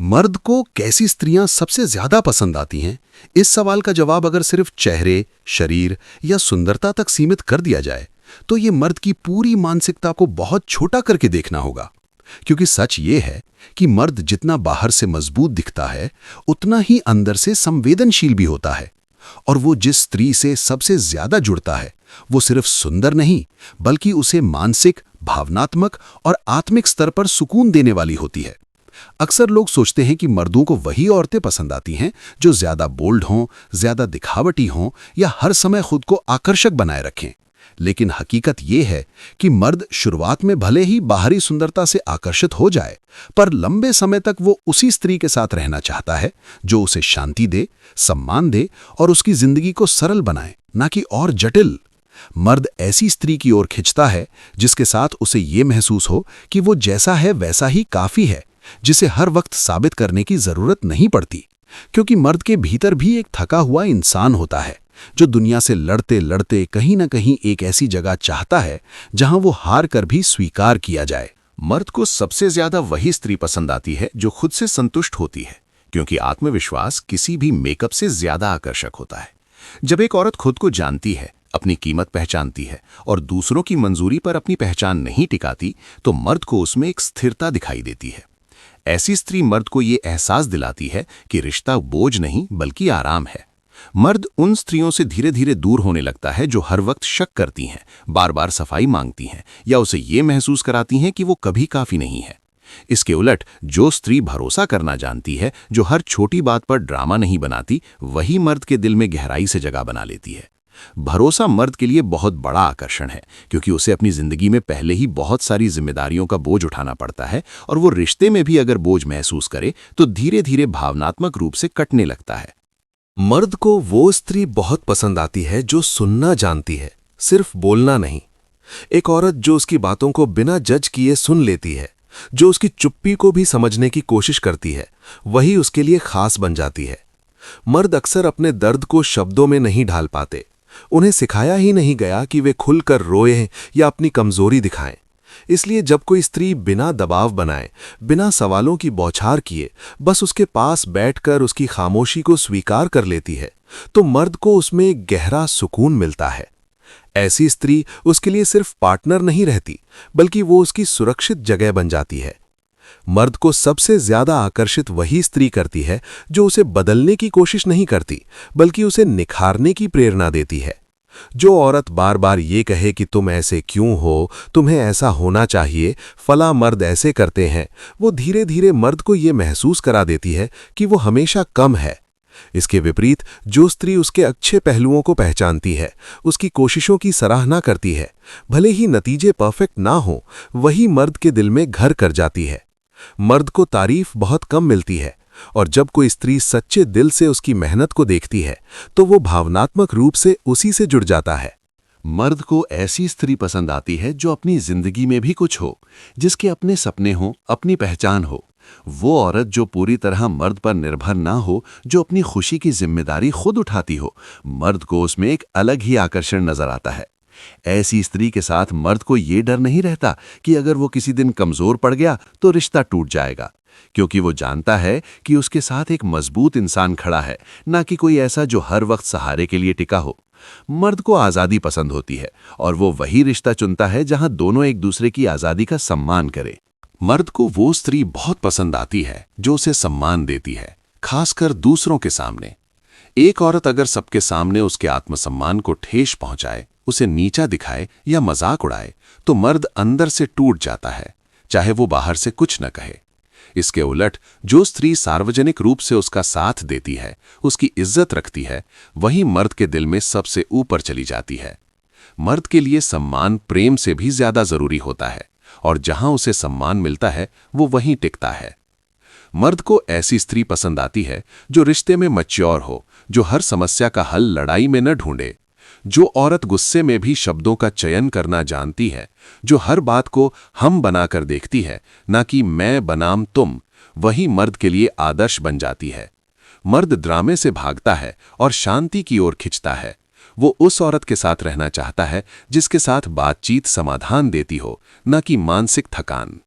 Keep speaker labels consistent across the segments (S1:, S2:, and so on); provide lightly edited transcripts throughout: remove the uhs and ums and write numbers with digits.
S1: मर्द को कैसी स्त्रियां सबसे ज्यादा पसंद आती हैं? इस सवाल का जवाब अगर सिर्फ चेहरे, शरीर या सुंदरता तक सीमित कर दिया जाए, तो ये मर्द की पूरी मानसिकता को बहुत छोटा करके देखना होगा। क्योंकि सच ये है कि मर्द जितना बाहर से मजबूत दिखता है, उतना ही अंदर से संवेदनशील भी होता है। और वो जिस स्त्री से सबसे ज्यादा जुड़ता है, वो सिर्फ सुंदर नहीं, बल्कि उसे मानसिक, भावनात्मक और आत्मिक स्तर पर सुकून देने वाली होती है। अक्सर लोग सोचते हैं कि मर्दों को वही औरतें पसंद आती हैं जो ज्यादा बोल्ड हों, ज्यादा दिखावटी हों या हर समय खुद को आकर्षक बनाए रखें। लेकिन हकीकत यह है कि मर्द शुरुआत में भले ही बाहरी सुंदरता से आकर्षित हो जाए, पर लंबे समय तक वो उसी स्त्री के साथ रहना चाहता है जो उसे शांति दे, सम्मान दे और उसकी जिंदगी को सरल बनाए, ना कि और जटिल। मर्द ऐसी स्त्री की ओर खिंचता है जिसके साथ उसे ये महसूस हो कि वो जैसा है वैसा ही काफी है, जिसे हर वक्त साबित करने की जरूरत नहीं पड़ती। क्योंकि मर्द के भीतर भी एक थका हुआ इंसान होता है जो दुनिया से लड़ते लड़ते कहीं ना कहीं एक ऐसी जगह चाहता है जहां वो हार कर भी स्वीकार किया जाए।
S2: मर्द को सबसे ज्यादा वही स्त्री पसंद आती है जो खुद से संतुष्ट होती है, क्योंकि आत्मविश्वास किसी भी मेकअप से ज्यादा आकर्षक होता है। जब एक औरत खुद को जानती है, अपनी कीमत पहचानती है और दूसरों की मंजूरी पर अपनी पहचान नहीं टिकाती, तो मर्द को उसमें एक स्थिरता दिखाई देती है। ऐसी स्त्री मर्द को ये एहसास दिलाती है कि रिश्ता बोझ नहीं बल्कि आराम है। मर्द उन स्त्रियों से धीरे धीरे दूर होने लगता है जो हर वक्त शक करती हैं, बार बार सफाई मांगती हैं या उसे ये महसूस कराती हैं कि वो कभी काफी नहीं है। इसके उलट जो स्त्री भरोसा करना जानती है, जो हर छोटी बात पर ड्रामा नहीं बनाती, वही मर्द के दिल में गहराई से जगह बना लेती है। भरोसा मर्द के लिए बहुत बड़ा आकर्षण है, क्योंकि उसे अपनी जिंदगी में पहले ही बहुत सारी जिम्मेदारियों का बोझ उठाना पड़ता है और वो रिश्ते में भी अगर बोझ महसूस करे तो धीरे धीरे भावनात्मक रूप से कटने लगता है।
S3: मर्द को वो स्त्री बहुत पसंद आती है जो सुनना जानती है, सिर्फ बोलना नहीं। एक औरत जो उसकी बातों को बिना जज किए सुन लेती है, जो उसकी चुप्पी को भी समझने की कोशिश करती है, वही उसके लिए खास बन जाती है। मर्द अक्सर अपने दर्द को शब्दों में नहीं ढाल पाते। उन्हें सिखाया ही नहीं गया कि वे खुलकर रोएं या अपनी कमजोरी दिखाएं। इसलिए जब कोई स्त्री बिना दबाव बनाए, बिना सवालों की बौछार किए, बस उसके पास बैठकर उसकी खामोशी को स्वीकार कर लेती है, तो मर्द को उसमें एक गहरा सुकून मिलता है। ऐसी स्त्री उसके लिए सिर्फ पार्टनर नहीं रहती, बल्कि वो उसकी सुरक्षित जगह बन जाती है। मर्द को सबसे ज्यादा आकर्षित वही स्त्री करती है जो उसे बदलने की कोशिश नहीं करती, बल्कि उसे निखारने की प्रेरणा देती है। जो औरत बार बार ये कहे कि तुम ऐसे क्यों हो, तुम्हें ऐसा होना चाहिए, फला मर्द ऐसे करते हैं, वो धीरे धीरे मर्द को ये महसूस करा देती है कि वो हमेशा कम है। इसके विपरीत जो स्त्री उसके अच्छे पहलुओं को पहचानती है, उसकी कोशिशों की सराहना करती है, भले ही नतीजे परफेक्ट ना हो, वही मर्द के दिल में घर कर जाती है। मर्द को तारीफ बहुत कम मिलती है, और जब कोई स्त्री सच्चे दिल से उसकी मेहनत को देखती है, तो वो भावनात्मक रूप से उसी से जुड़ जाता है।
S1: मर्द को ऐसी स्त्री पसंद आती है जो अपनी जिंदगी में भी कुछ हो, जिसके अपने सपने हो, अपनी पहचान हो। वो औरत जो पूरी तरह मर्द पर निर्भर ना हो, जो अपनी खुशी की जिम्मेदारी खुद उठाती हो। मर्द को उसमें एक अलग ही आकर्षण नजर आता है। ऐसी स्त्री के साथ मर्द को ये डर नहीं रहता कि अगर वो किसी दिन कमजोर पड़ गया तो रिश्ता टूट जाएगा, क्योंकि वो जानता है कि उसके साथ एक मजबूत इंसान खड़ा है, ना कि कोई ऐसा जो हर वक्त सहारे के लिए टिका हो। मर्द को आज़ादी पसंद होती है और वो वही रिश्ता चुनता है जहां दोनों एक दूसरे की आज़ादी का सम्मान करें। मर्द को वो स्त्री बहुत पसंद आती है जो उसे सम्मान देती है, खासकर दूसरों के सामने। एक औरत अगर सबके सामने उसके आत्मसम्मान को ठेस पहुंचाए, उसे नीचा दिखाए या मजाक उड़ाए, तो मर्द अंदर से टूट जाता है, चाहे वो बाहर से कुछ न कहे। इसके उलट जो स्त्री सार्वजनिक रूप से उसका साथ देती है, उसकी इज्जत रखती है, वही मर्द के दिल में सबसे ऊपर चली जाती है। मर्द के लिए सम्मान प्रेम से भी ज्यादा जरूरी होता है, और जहां उसे सम्मान मिलता है वो वहीं टिकता है। मर्द को ऐसी स्त्री पसंद आती है जो रिश्ते में मैच्योर हो, जो हर समस्या का हल लड़ाई में न ढूंढे। जो औरत गुस्से में भी शब्दों का चयन करना जानती है, जो हर बात को हम बनाकर देखती है, ना कि मैं बनाम तुम, वही मर्द के लिए आदर्श बन जाती है। मर्द ड्रामे से भागता है और शांति की ओर खिंचता है। वो उस औरत के साथ रहना चाहता है जिसके साथ बातचीत समाधान देती हो, न कि मानसिक थकान।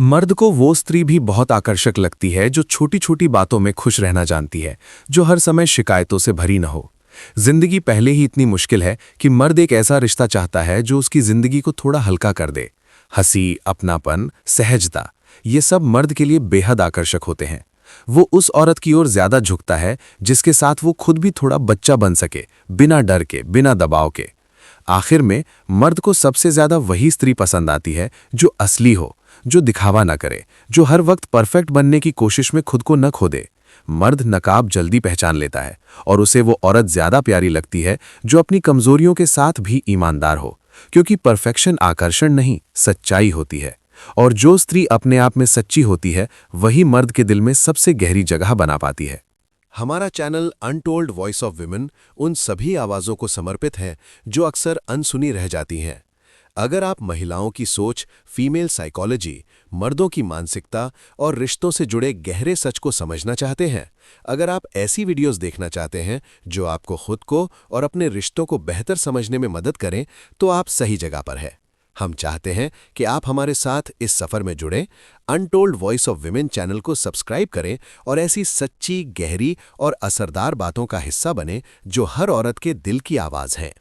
S3: मर्द को वो स्त्री भी बहुत आकर्षक लगती है जो छोटी छोटी बातों में खुश रहना जानती है, जो हर समय शिकायतों से भरी न हो। जिंदगी पहले ही इतनी मुश्किल है कि मर्द एक ऐसा रिश्ता चाहता है जो उसकी जिंदगी को थोड़ा हल्का कर दे। हंसी, अपनापन, सहजता, ये सब मर्द के लिए बेहद आकर्षक होते हैं। वो उस औरत की ओर ज्यादा झुकता है जिसके साथ वो खुद भी थोड़ा बच्चा बन सके, बिना डर के, बिना दबाव के। आखिर में मर्द को सबसे ज्यादा वही स्त्री पसंद आती है जो असली हो, जो दिखावा न करे, जो हर वक्त परफेक्ट बनने की कोशिश में खुद को न खो दे। मर्द नकाब जल्दी पहचान लेता है और उसे वो औरत ज्यादा प्यारी लगती है जो अपनी कमजोरियों के साथ भी ईमानदार हो, क्योंकि परफेक्शन आकर्षण नहीं, सच्चाई होती है। और जो स्त्री अपने आप में सच्ची होती है वही मर्द के दिल में सबसे गहरी जगह बना पाती है। हमारा channel untold voice of women उन सभी आवाज़ों को समर्पित है जो अक्सर अनसुनी रह जाती हैं। अगर आप महिलाओं की सोच, फीमेल साइकोलॉजी, मर्दों की मानसिकता और रिश्तों से जुड़े गहरे सच को समझना चाहते हैं, अगर आप ऐसी वीडियोस देखना चाहते हैं जो आपको खुद को और अपने रिश्तों को बेहतर समझने में मदद करें, तो आप सही जगह पर हैं। हम चाहते हैं कि आप हमारे साथ इस सफ़र में जुड़ें। Untold voice of women channel को सब्सक्राइब करें और ऐसी सच्ची, गहरी और असरदार बातों का हिस्सा बनें जो हर औरत के दिल की आवाज़ हैं।